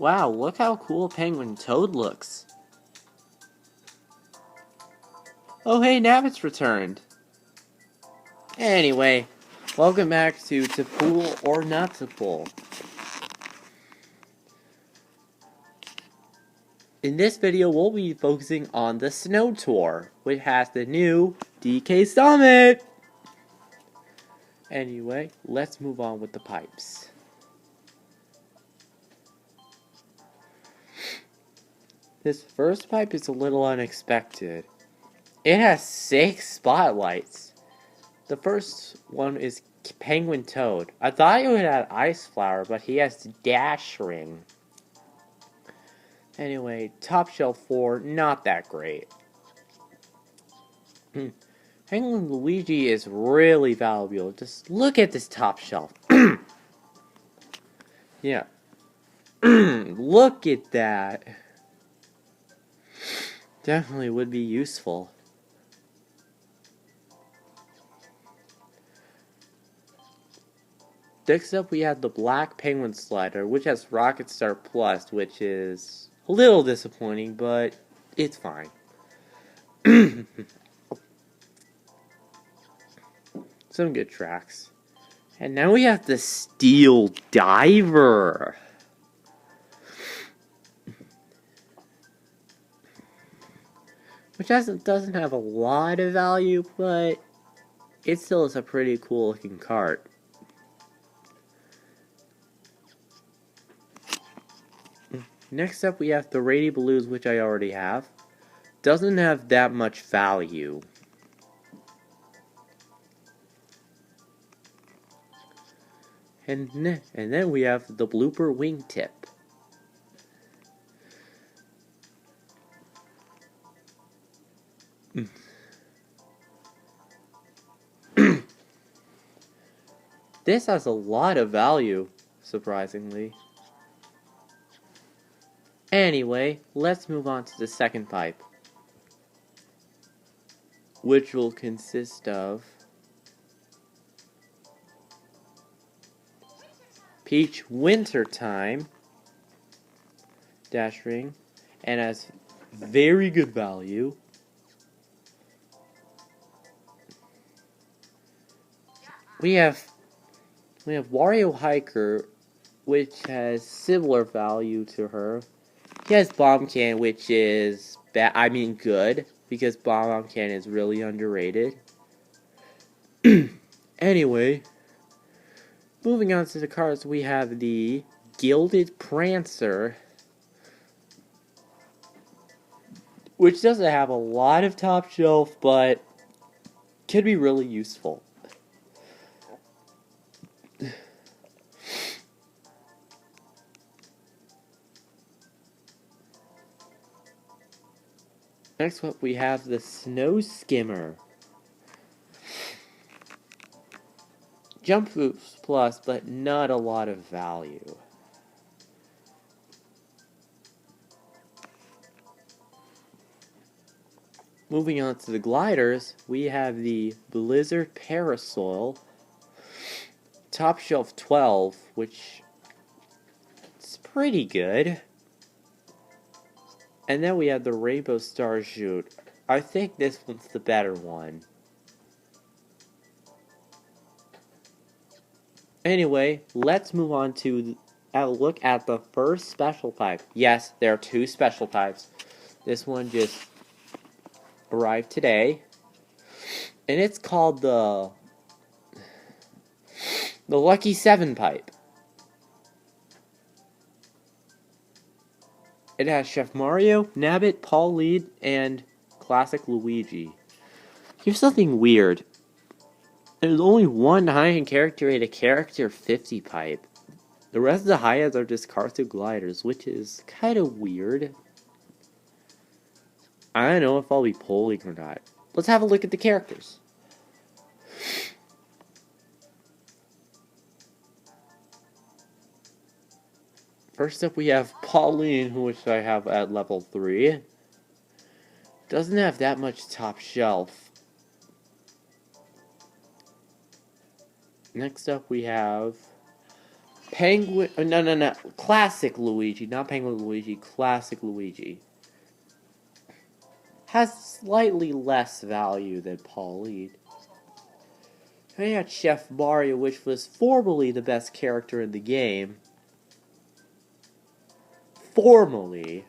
Wow, look how cool Penguin Toad looks. Oh hey, Nabbit's returned. Anyway, welcome back to Pool or Not to Pool. In this video, we'll be focusing on the Snow Tour, which has the new DK Summit! Anyway, let's move on with the pipes. This first pipe is a little unexpected. It has 6 spotlights. The first one is Penguin Toad. I thought it would have Ice Flower, but he has Dash Ring. Anyway, Top Shelf 4, not that great. Penguin Luigi is really valuable. Just look at this top shelf. Yeah. Look at that. Definitely would be useful. Next up, we have the Black Penguin Slider, which has Rocket Star Plus, which is a little disappointing, but it's fine. Some good tracks. And now we have the Steel Diver. Which doesn't have a lot of value, but it still is a pretty cool looking cart. Next up, we have the Rady Balloons, which I already have. Doesn't have that much value. And then we have the Blooper Wingtip. This has a lot of value, surprisingly. Anyway, let's move on to the second pipe, which will consist of Peach Wintertime Dash Ring, and has very good value. We have Wario Hiker, which has similar value to her. He has Bomb Can, which is good, because Bomb Can is really underrated. Anyway, moving on to the cards, we have the Gilded Prancer, which doesn't have a lot of top shelf, but can be really useful. Next up, we have the Snow Skimmer. Jump Boost Plus, but not a lot of value. Moving on to the gliders, we have the Blizzard Parasoil, Top Shelf 12, which is pretty good. And then we have the Rainbow Star Shoot. I think this one's the better one. Anyway, let's move on to a look at the first special pipe. Yes, there are 2 special pipes. This one just arrived today. And it's called the Lucky 7 pipe. It has Chef Mario, Nabbit, Pauline, and Classic Luigi. Here's something weird. There's only one high-end character in a Character 50 pipe. The rest of the high-ends are just Cartoon Gliders, which is kind of weird. I don't know if I'll be polling or not. Let's have a look at the characters. First up, we have Pauline, which I have at level 3. Doesn't have that much top shelf. Next up, we have Penguin. No. Classic Luigi, not Penguin Luigi. Classic Luigi has slightly less value than Paul Lead. Then you got Chef Mario, which was formerly the best character in the game. Formally.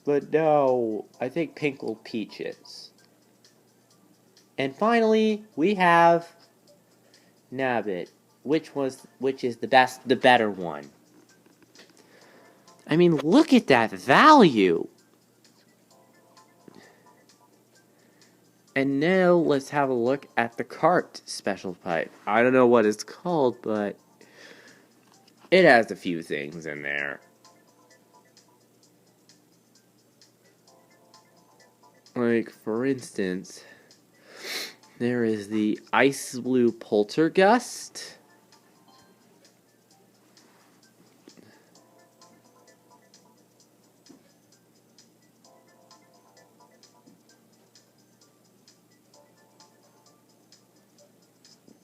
But no, I think Pinkle Peach is. And finally, we have Nabbit, which is the better one. I mean, look at that value. And now let's have a look at the cart special pipe. I don't know what it's called, but it has a few things in there. Like, for instance, there is the Ice Blue Poltergust.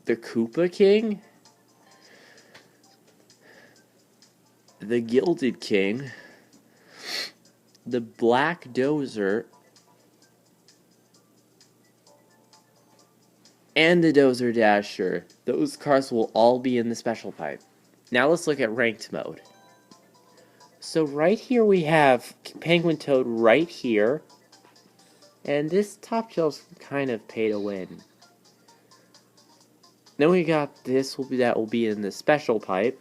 The Koopa King. The Gilded King. The Black Dozer. And the Dozer Dasher. Those cars will all be in the special pipe. Now let's look at ranked mode. So right here we have Penguin Toad right here. And this top shelf's kind of pay to win. Then we got this that will be in the special pipe.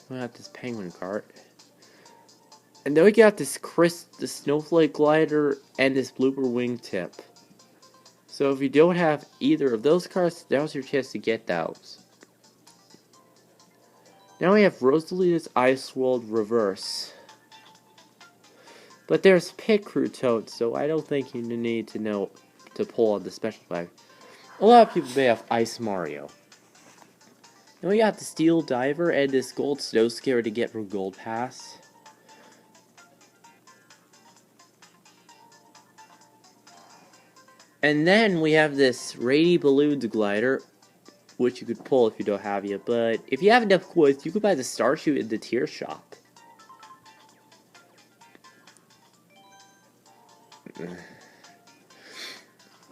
We got this penguin cart. And then we got this the snowflake glider and this blooper wingtip. So if you don't have either of those cards, now's your chance to get those. Now we have Rosalita's Ice World Reverse. But there's Pit Crew Toad, so I don't think you need to know to pull on the special pack. A lot of people may have Ice Mario. Then we got the Steel Diver and this Gold Snow Scare to get from Gold Pass. And then we have this Rady Balloons Glider, which you could pull if you don't have it. But if you have enough coins, you could buy the Star Shoot in the tier shop.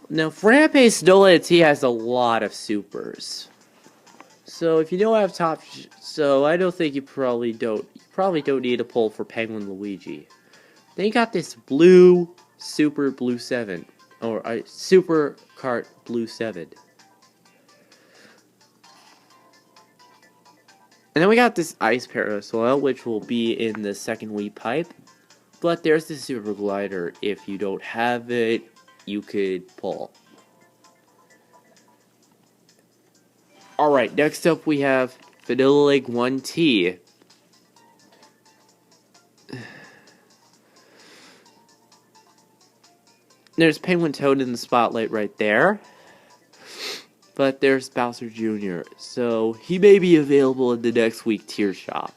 Now, Frappe Snow T has a lot of supers. So if you don't have so I don't think you probably don't need a pull for Penguin Luigi. Then you got this blue Super Blue 7 or Super Kart Blue 7. And then we got this Ice Parasol, which will be in the second Wii pipe. But there's the Super Glider. If you don't have it, you could pull. Alright, next up we have Vanilla Lake 1T. There's Penguin Toad in the spotlight right there. But there's Bowser Jr., so he may be available in the next week tier shop.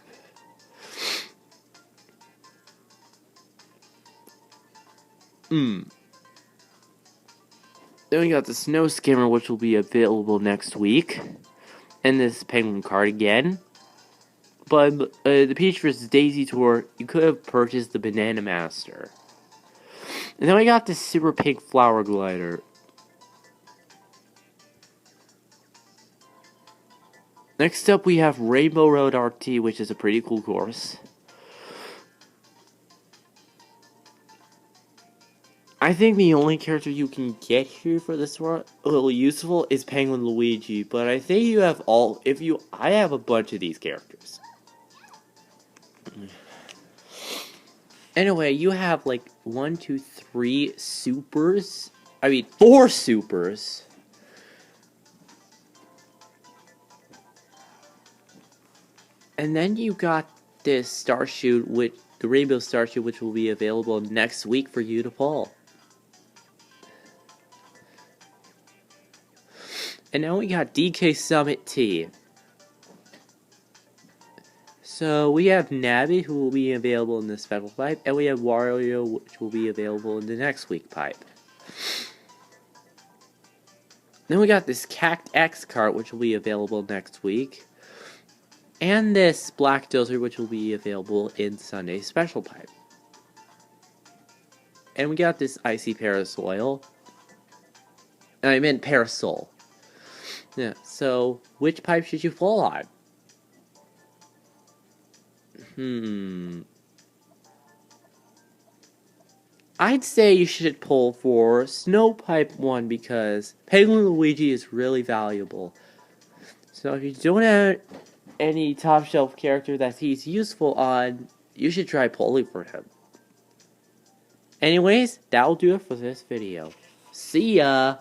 Then we got the Snow Skimmer, which will be available next week. And this Penguin card again. But the Peach vs. Daisy Tour, you could have purchased the Banana Master. And then we got this Super Pink Flower Glider. Next up we have Rainbow Road RT, which is a pretty cool course. I think the only character you can get here for this one a little useful is Penguin Luigi, but I think you have I have a bunch of these characters. Anyway, you have like 1, 2, 3 supers. I mean 4 supers. And then you got this Star Shoot, the Rainbow Star Shoot, which will be available next week for you to pull. And now we got DK Summit T. So we have Nabbit, who will be available in the special pipe, and we have Wario, which will be available in the next week pipe. Then we got this Cact X cart, which will be available next week. And this Black Dozer, which will be available in Sunday's special pipe. And we got this Icy Parasoil. I meant Parasol. Yeah, so which pipe should you pull on? I'd say you should pull for Snow Pipe 1 because Penguin Luigi is really valuable. So if you don't have any top shelf character that he's useful on, you should try pulling for him. Anyways, that'll do it for this video. See ya!